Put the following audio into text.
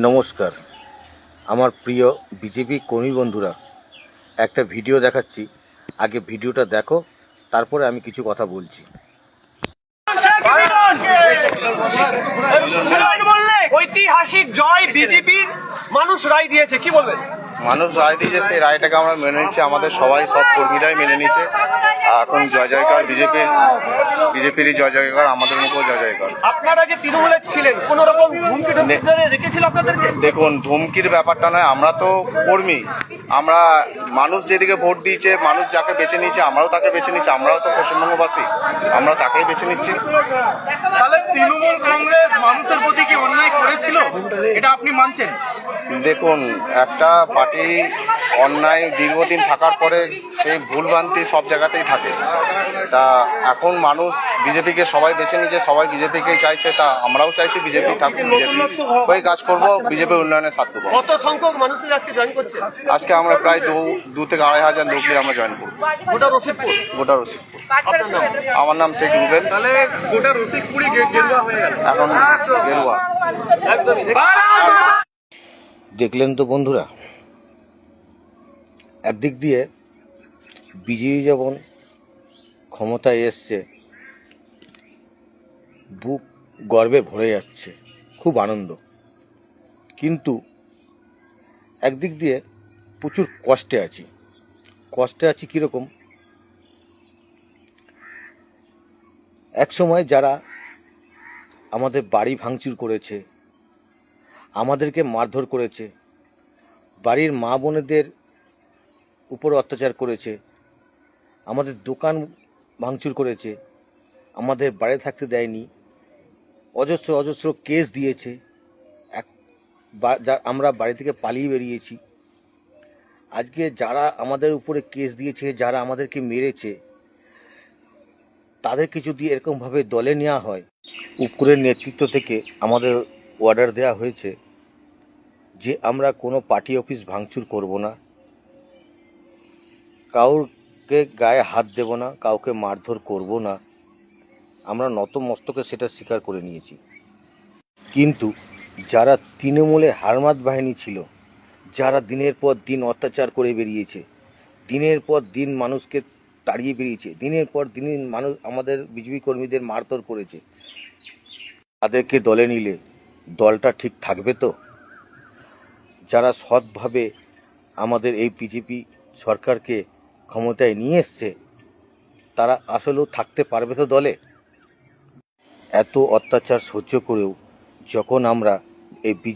নমস্কার, আমার প্রিয় বিজেপি কর্মী বন্ধুরা, একটা ভিডিও দেখাচ্ছি। আগে ভিডিওটা দেখো, তারপরে আমি কিছু কথা বলছি। ঐতিহাসিক জয় বিজেপির, মানুষ রায় দিয়েছে, কি বলবেন? মানুষ রায় দিয়েছে, সেই রায়টাকে আমরা মেনে নিচ্ছি। আমাদের সবাই, সব কর্মীরাই মেনে নিচ্ছে। এখন জয় জয়কার বিজেপিরই জয় জয়কার, আমাদের মুখেও জয় জয়কার। আপনারা যে তৃণমূলে ছিলেন, কোন রকম হুমকি রেখেছিল আপনাদেরকে? দেখুন, ধমকির ব্যাপারটা নয়, আমরা তো কর্মী। আমরা মানুষ যেদিকে ভোট দিয়েছে, মানুষ যাকে বেছে নিয়েছে, আমরাও তাকে বেছে নিচ্ছি। আমরাও তো পশ্চিমবঙ্গবাসী, আমরা তাকেই বেছে নিচ্ছি। তাহলে তৃণমূল কংগ্রেস মানুষের প্রতি কি অন্যায় করেছিল, এটা আপনি মানছেন? দেখুন, একটা পার্টি অন্যায় দীর্ঘদিন থাকার পরে সেই ভুলভ্রান্তি সব জায়গাতেই থাকে। তা এখন মানুষ বিজেপিকে সবাই বেছে নিচ্ছে, সবাই বিজেপিকেই চাইছে। তা আমরাও চাইছি বিজেপি থাকুক, বিজেপি হয়ে কাজ করবো, বিজেপির উন্নয়নে সাথ দেবো। কত সংখ্যক মানুষের আজকে জয়েন করছে? আজকে আমরা প্রায় দু থেকে 2,500 লোক নিয়ে আমরা জয়েন করবো। গোটা রসিকপুর? গোটা রসিকপুর। আমার নাম শেখ রুবেল। তাহলে গোটা রসিকপুরই গেরুয়া হয়ে গেল এখন গেরুয়া। দেখলেন তো বন্ধুরা, একদিক দিয়ে বিজেপি যেমন ক্ষমতায় এসছে, বুক গর্বে ভরে যাচ্ছে, খুব আনন্দ। কিন্তু একদিক দিয়ে প্রচুর কষ্টে আছি কীরকম? এক সময় যারা আমাদের বাড়ি ভাঙচুর করেছে, আমাদেরকে মারধর করেছে, বাড়ির মা বোনেদের উপর অত্যাচার করেছে, আমাদের দোকান ভাঙচুর করেছে, আমাদের বাড়ি থাকতে দেয়নি, অজস্র কেস দিয়েছে, আমরা বাড়ি থেকে পালিয়ে বেরিয়েছি। আজকে যারা আমাদের উপরে কেস দিয়েছে, যারা আমাদেরকে মেরেছে, তাদেরকে যদি এরকমভাবে দলে নেওয়া হয়, উপরের নেতৃত্ব থেকে আমাদের অর্ডার দেওয়া হয়েছে যে আমরা কোনো পার্টি অফিস ভাঙচুর করব না, কাউকে গায়ে হাত দেব না, কাউকে মারধর করব না। আমরা নতমস্তকে সেটা স্বীকার করে নিয়েছি। কিন্তু যারা তৃণমূলে হারমাত বাহিনী ছিল, যারা দিনের পর দিন অত্যাচার করে বেরিয়েছে, দিনের পর দিন মানুষকে তাড়িয়ে বেরিয়েছে, দিনের পর দিন মানুষ আমাদের বিজেপি কর্মীদের মারধর করেছে, তাদেরকে দলে নিলে দলটা ঠিক থাকবে তো? যারা সৎভাবে আমাদের এই বিজেপি সরকারকে ক্ষমতায় নিয়ে এসছে, তারা আসলেও থাকতে পারবে তো দলে? এত অত্যাচার সহ্য করেও যখন আমরা এই বিজেপি